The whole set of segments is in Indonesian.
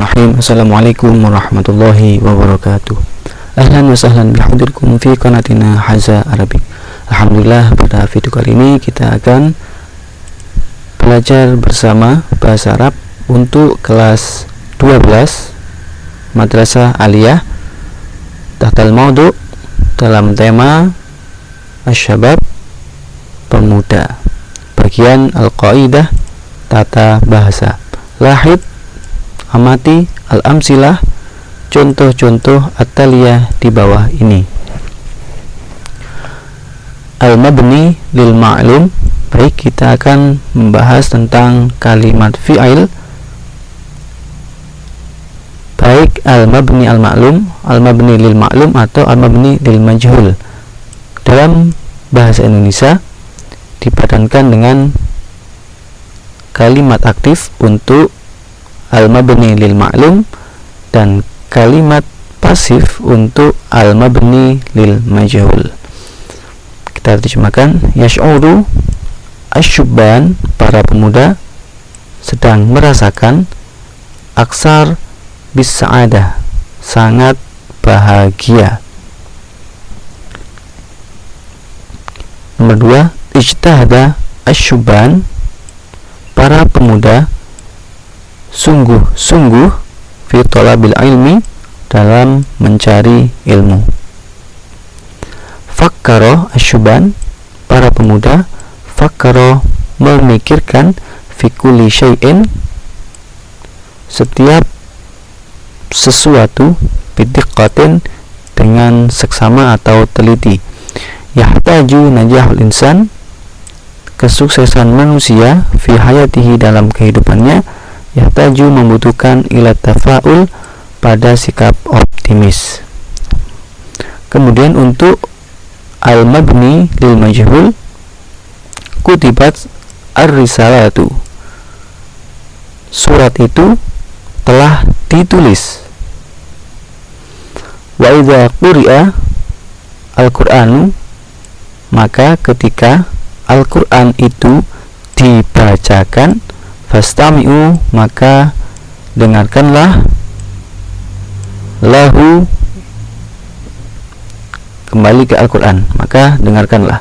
Bismillahirrahmanirrahim. Assalamualaikum warahmatullahi wabarakatuh. Ahlan wa sahlan bihadirkum fi qanatina Haza Arabic. Alhamdulillah, pada video kali ini kita akan belajar bersama bahasa Arab untuk kelas 12 Madrasah Aliyah tahtal maudu dalam tema Asy-Syabab, pemuda, bagian Al-Qaidah, tata bahasa. Lahid, amati al-amsilah, contoh-contoh at-taliyah di bawah ini. Al-mabni lil ma'lum. Baik, kita akan membahas tentang kalimat fi'il. Baik al-mabni al-ma'lum, al-mabni lil ma'lum atau al-mabni lil majhul. Dalam bahasa Indonesia dipadankan dengan kalimat aktif untuk al-mabni lil ma'lum dan kalimat pasif untuk al-mabni lil majhul. Kita terjemahkan, yash'uru asyubban, para pemuda sedang merasakan, aksar bis sa'adah, sangat bahagia. Nomor 2, ijtahada asyubban, para pemuda sungguh-sungguh fi thalabil ilmi, dalam mencari ilmu. Fakkara asyuban, para pemuda fakkara, memikirkan, fi kulli syai'in, setiap sesuatu, bidiqqatin, dengan seksama atau teliti. Yahtaju najahul insan, kesuksesan manusia, fi hayatihi, dalam kehidupannya, yahtaju, membutuhkan, ila tafa'ul, pada sikap optimis. Kemudian untuk al-mabni lil majhul, kutibat ar-risalatu, surat itu telah ditulis. Wa idza quri'a al-Qur'anu, maka ketika Al-Quran itu dibacakan, fastami'u, maka dengarkanlah, lahu, kembali ke Al-Quran, maka dengarkanlah.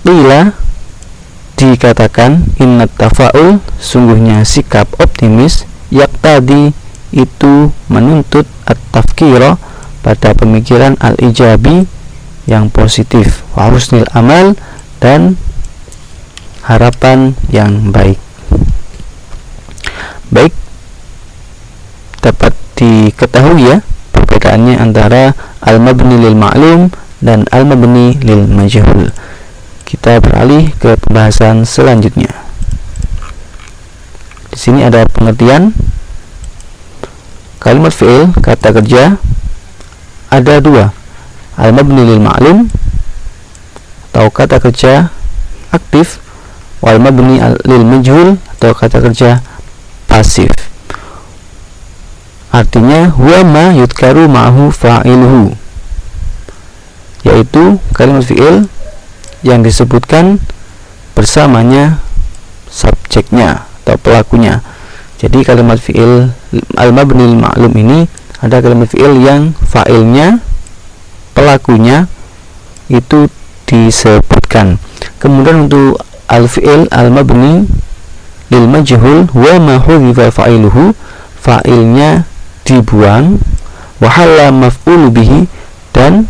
Qila, dikatakan, innat tafa'ul, sungguhnya sikap optimis, yaqtadi, itu menuntut, at-tafkira, pada pemikiran al-ijabi, yang positif, wa husnil amal, dan harapan yang baik. Baik, dapat diketahui ya perbedaannya antara al-mabni lil ma'lum dan al-mabni lil majhul. Kita beralih ke pembahasan selanjutnya. Di sini ada pengertian kalimat fi'il, kata kerja, ada dua, al-mabni lil ma'lum atau kata kerja aktif, wal mabni lil majhul atau kata kerja pasif. Artinya huwa ma yudkaru ma'hu fa'iluhu, yaitu kalimat fi'il yang disebutkan bersamanya subjeknya atau pelakunya. Jadi kalimat fi'il al-mabni lil ma'lum ini ada kalimat fi'il yang fa'ilnya, pelakunya itu disebutkan. Kemudian untuk al-fi'il al-mabni lil majhul, wa ma hudhifa fa'iluhu, fa'ilnya dibuang, wa halla maf'ul bihi, dan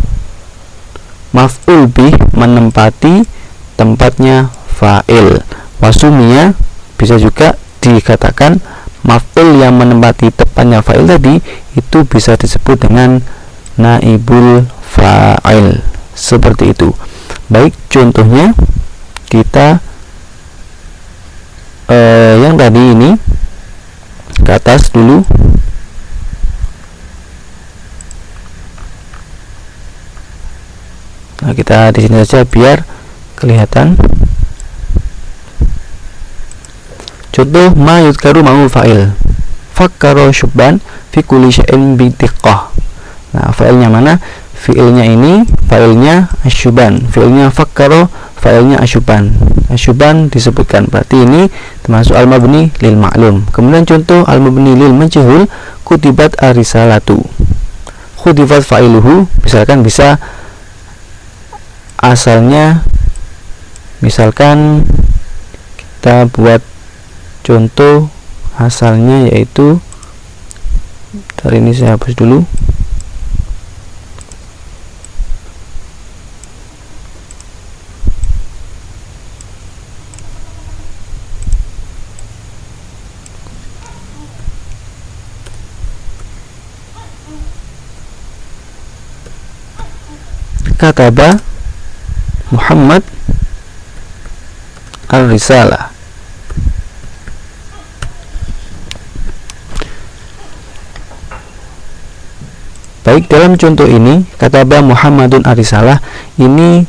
maf'ul bih menempati tempatnya fa'il. Wasumiya, bisa juga dikatakan maf'ul yang menempati tempatnya fa'il tadi itu bisa disebut dengan naibul fa'il, seperti itu. Baik, contohnya kita yang tadi ini ke atas dulu. Nah, kita di sini saja biar kelihatan. Contoh ma yudkaru ma'u fa'il, fakkara syubban fi kulli syai'in bidiqqah. Nah, fa'ilnya mana? fiilnya ini fa'ilnya asyuban, fiilnya fakkaro fa'ilnya asyuban. Asyuban disebutkan, berarti ini termasuk al-mabni lil ma'lum. Kemudian contoh al-mabni lil majhul, kutibat arisalatu, kutibat fa'iluhu, misalkan bisa asalnya, misalkan kita buat contoh asalnya, yaitu dari ini saya hapus dulu. Kataba Muhammad ar-risalah. Baik, dalam contoh ini kataba Muhammadun ar-risalah ini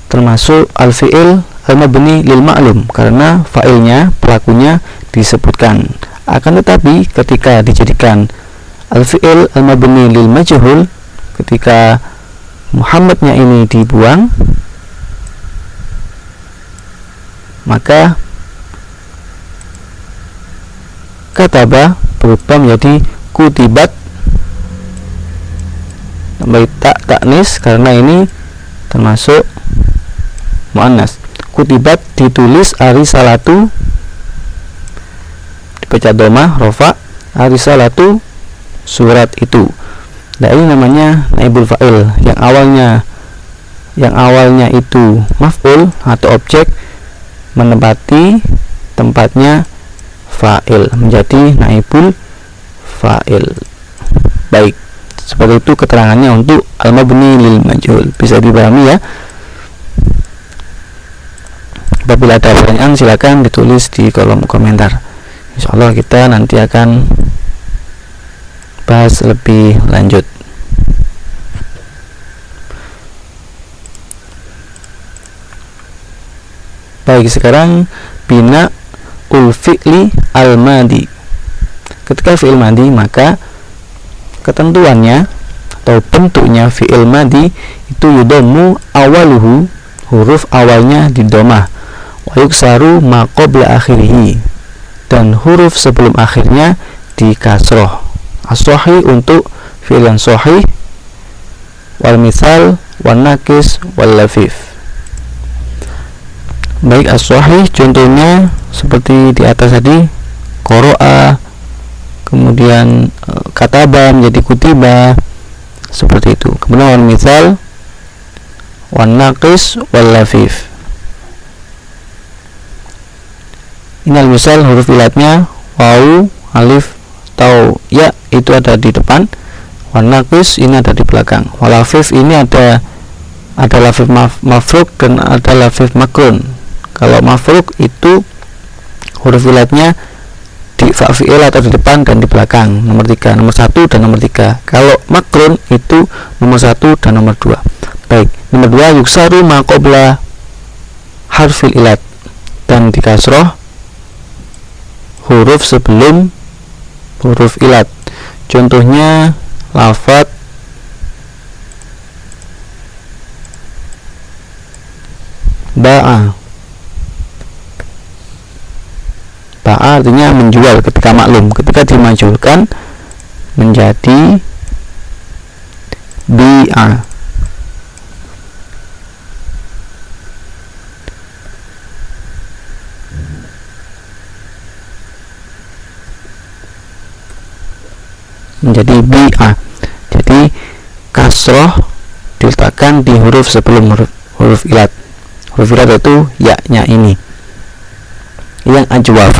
termasuk al-fi'il al-mabni lil ma'lum karena fa'ilnya, pelakunya disebutkan. Akan tetapi ketika dijadikan al-fi'il al-mabni lil majhul, ketika Muhammadnya ini dibuang, maka kataba berubah menjadi kutibat, tambah tak taknis karena ini termasuk muannas. Kutibat ditulis arisalatu, dibaca dhamma rofa, arisalatu surat itu. Nah, ini namanya naibul fa'il yang awalnya itu maf'ul atau objek menempati tempatnya fa'il menjadi naibul fa'il. Baik, seperti itu keterangannya untuk al-mabni lil majhul. Bisa dipahami ya? Apabila ada pertanyaan silakan ditulis di kolom komentar. Insyaallah kita nanti akan bahas lebih lanjut. Baik, sekarang bina ul fi'li al madi. Ketika fi'il madi, maka ketentuannya atau bentuknya fi'il madi itu yudhammu awaluhu, huruf awalnya didomah, wa yuksaru ma qabla akhirih, dan huruf sebelum akhirnya dikasroh. As-sahih untuk fi'il yang sahih, wal misal wan nakis wal lafif. Baik, as-sahih contohnya seperti di atas tadi, qara'a, kemudian kataba menjadi kutiba, seperti itu. Kemudian wal misal wan nakis wal lafif. Ini al-misal huruf ilatnya waw, alif, atau ya itu ada di depan, wan nakis ini ada di belakang, wal lafif ini ada lafif mafruk dan ada lafif makrun. Kalau mafruk itu huruf ilatnya di fa'fi'il atau di depan dan di belakang, nomor 3, nomor 1 dan nomor 3. Kalau makrun itu nomor 1 dan nomor 2. Baik, nomor 2 yuksaru ma qabla harfil ilat, dan dikasroh huruf sebelum huruf ilat. Contohnya lafaz ba'a. Ba'a artinya menjual ketika maklum, ketika dimajulkan menjadi bi'a. Menjadi bi'a. Jadi kasroh diletakkan di huruf sebelum huruf ilat. Huruf ilat itu ya-nya ini. Yang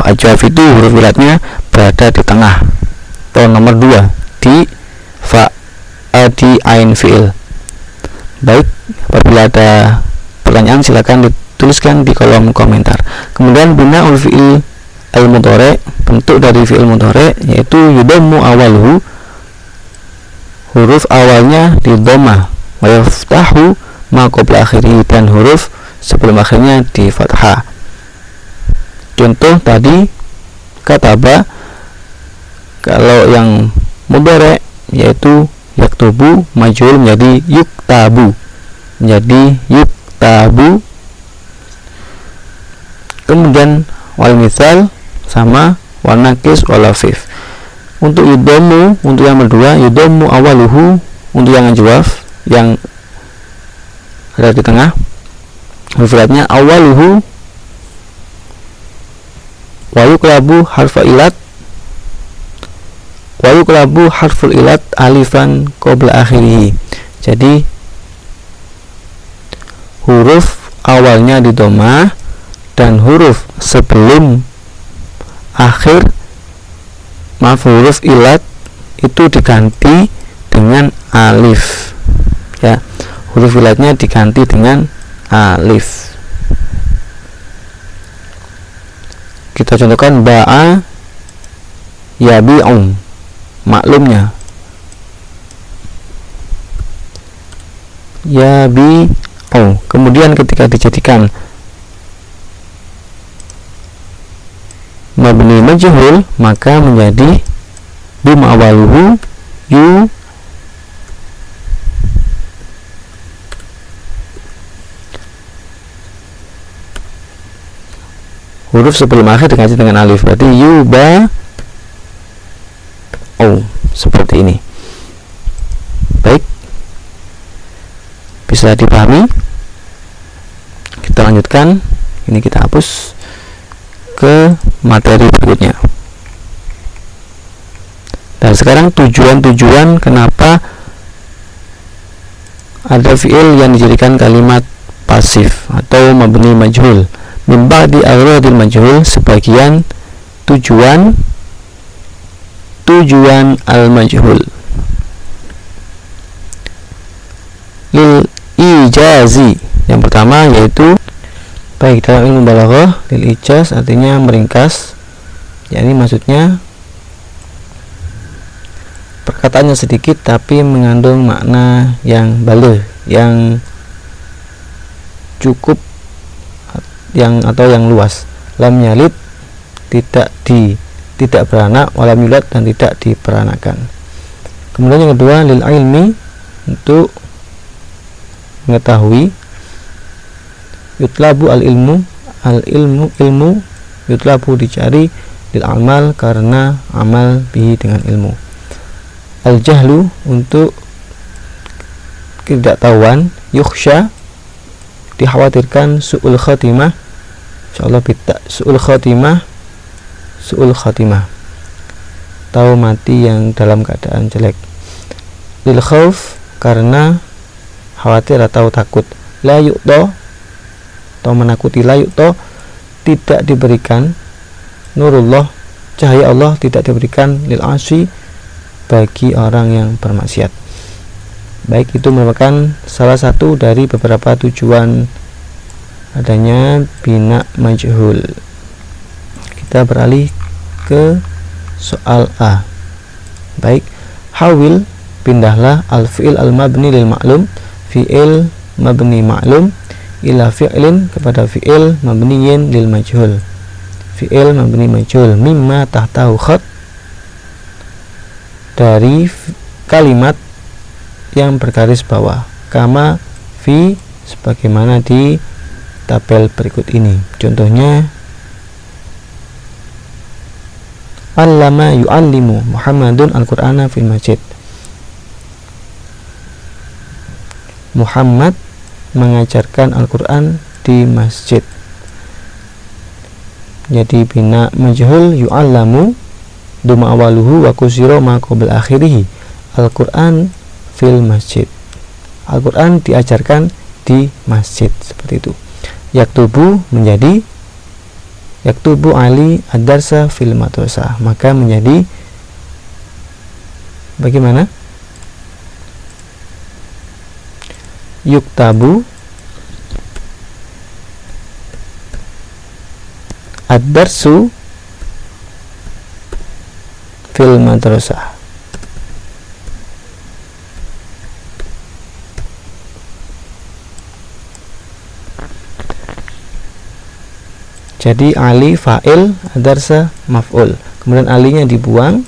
ajwaf itu huruf ilatnya berada di tengah atau nomor 2 di fa, di ain fi'il. Baik, apabila ada pertanyaan silakan dituliskan di kolom komentar. Kemudian bina ul fi'il al mudhari, bentuk dari fi'il mudhari yaitu yudhammu awaluhu, huruf awalnya di dhammah, wa yaftahu ma qabla akhirih, dan huruf sebelum akhirnya di fathah. Contoh tadi kataba, kalau yang mudhari yaitu yaktubu majhul menjadi yuktabu, Kemudian wal misal sama wal nakis wal lafif. Untuk yudomu, untuk yang kedua, yudomu awaluhu, untuk yang ajwaf yang ada di tengah hurufnya awaluhu wa yuklabu harful ilat alifan qabla akhirih. Jadi huruf awalnya di dhamma dan huruf sebelum akhir huruf ilat itu diganti dengan alif, ya, huruf ilatnya diganti dengan alif. Kita contohkan ba'a yabi'u, maklumnya yabi'u. Kemudian ketika dijadikan mabni majhul maka menjadi dhamma awaluhu yu huruf sebelum akhir diganti dengan alif, berarti yuba seperti ini. Baik, bisa dipahami. Kita lanjutkan, ini kita hapus ke materi berikutnya. Dan sekarang tujuan kenapa ada fi'il yang dijadikan kalimat pasif atau mabni majhul. Min ba'di agradil majhul, sebagian tujuan al-majhul. Lil ijazi, yang pertama yaitu baik dalam ilmu balaghah, lil ijaz artinya meringkas. Jadi maksudnya perkataannya sedikit tapi mengandung makna yang baligh, yang cukup, atau yang luas. Lam yalid, tidak beranak, walam yulad, dan tidak diperanakan. Kemudian yang kedua lil ilmi, untuk mengetahui. Yutlabu ilmu yutlabu dicari, lil amal karena amal bihi dengan ilmu. Al jahlu untuk ketidaktahuan, yukhsha dikhawatirkan, su'ul khatimah insyaallah bita su'ul khatimah tahu mati yang dalam keadaan jelek. Lil khauf karena khawatir atau takut. La yu'to atau menakuti, la yu'to tidak diberikan, nurullah cahaya Allah tidak diberikan, lil asi bagi orang yang bermaksiat. Baik, itu merupakan salah satu dari beberapa tujuan adanya bina majhul. Kita beralih ke soal A. Baik, hawil, pindahlah al-fi'il al-mabni lil ma'lum, fi'il mabni ma'lum, ila fi'lin kepada fi'il mabniyin lil majhul, fi'il mabni majhul, mimma tahtahu khat dari kalimat yang bergaris bawah, kama fi sebagaimana di tabel berikut ini. Contohnya allama yu'allimu Muhammadun al-Qur'ana fil masjid. Muhammad mengajarkan Al-Qur'an di masjid. Jadi bina majhul yu'allamu dhamma awaluhu wa kusira ma qabla akhirih, Al-Qur'an fil masjid. Al-Qur'an diajarkan di masjid, seperti itu. Yaktubu menjadi yaktubu Ali ad-darsa fil madrasah, maka menjadi bagaimana? Yuktabu ad-darsu fil madrasah. Jadi Ali fa'il, ad-darsa maf'ul. Kemudian alinya dibuang,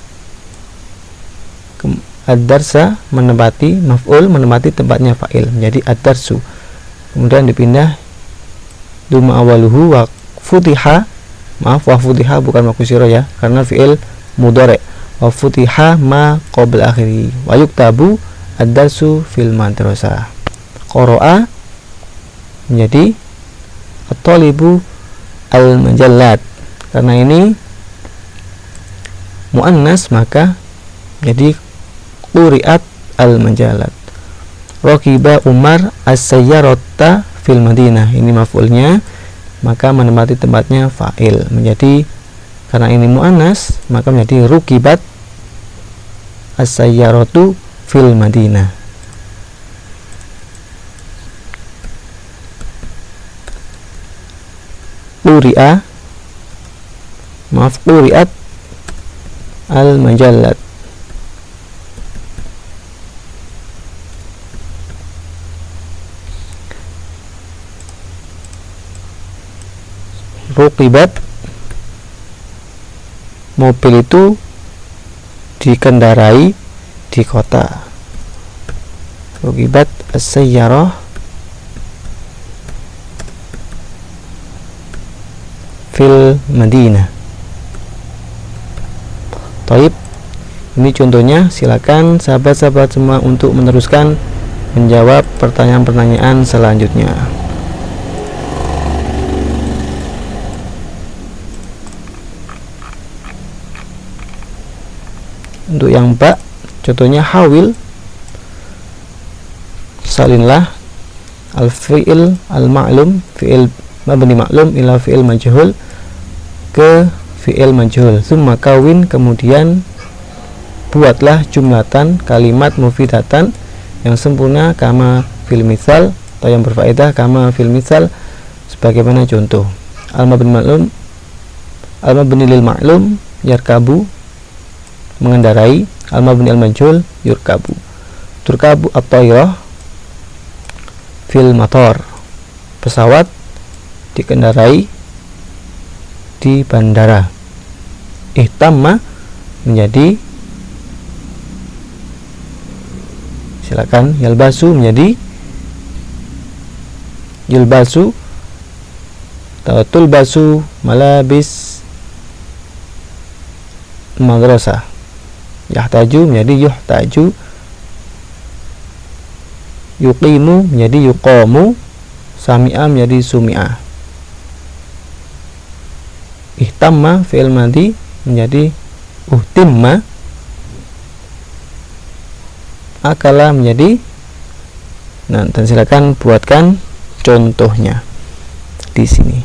ad-darsa menempati maf'ul, menempati tempatnya fa'il menjadi ad-darsu. Kemudian dipindah duma awaluhu wa futiha, maaf wa futiha bukan makusiro ya, karena fi'il mudhari. Wa futiha ma qabla akhiri wa yuktabu ad-darsu fil madrasah. Qara'a menjadi at-talibu al-majallat, karena ini muannas maka jadi quri'at al-majallat. Raqiba Umar as-sayyarata fil Madinah, ini maf'ulnya maka menempati tempatnya fa'il menjadi, karena ini muannas maka menjadi rukibat as-sayyaratu fil Madinah. Quri'at al-majallat. Rukibat, mobil itu dikendarai di kota. Rukibat as-sayyarah fil Madinah. Taib, ini contohnya. Silakan sahabat-sahabat semua untuk meneruskan menjawab pertanyaan-pertanyaan selanjutnya. Untuk yang ba, contohnya hawil, salinlah al-fi'il al-ma'lum, fi'il mabni ma'lum ila fi'il majhul ke fi'il majhul. Summa kawin, kemudian buatlah jumlatan kalimat mufidatan yang sempurna kama fil misal, atau yang berfaedah kama fil misal, sebagaimana contoh. Al-mabni ma'lum, al-mabni lil ma'lum yarkabu, mengendarai. Al-mabni al-majhul yurkabu. Turkabu at-tayrah fil matar, pesawat dikendarai di bandara. Ihtamma menjadi, silakan, yalbasu menjadi yulbasu, tulbasu malabis madrasah. Yahtaju menjadi yuhtaju, yuqimu menjadi yuqamu, sami'a menjadi sumi'a. Ihtamma fi'il madhi menjadi uhtimma, akala menjadi. Nah, dan silakan buatkan contohnya di sini.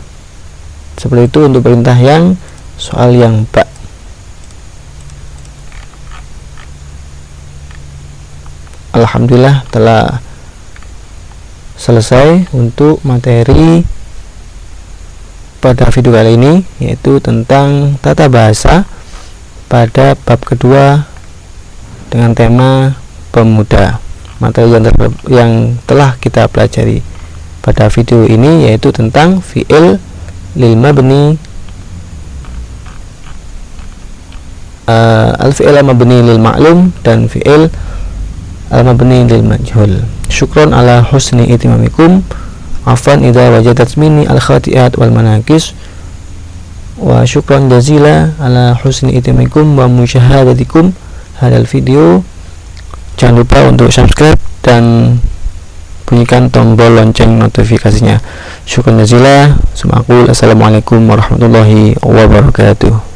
Seperti itu untuk perintah yang soal yang ba. Alhamdulillah telah selesai untuk materi pada video kali ini, yaitu tentang tata bahasa pada bab kedua dengan tema pemuda. Materi yang telah kita pelajari pada video ini yaitu tentang fi'il lil mabni, al-fi'il mabni lil ma'lum dan fi'il al-mabni lil majhul. Syukron ala husni itimamikum. Afwan idza wajadat minni al-khati'at wal manakis. Wa syukron jazila ala husni itimamikum wa musyahadatikum hadal video. Jangan lupa untuk subscribe dan bunyikan tombol lonceng notifikasinya. Syukron jazila. Assalamualaikum warahmatullahi wabarakatuh.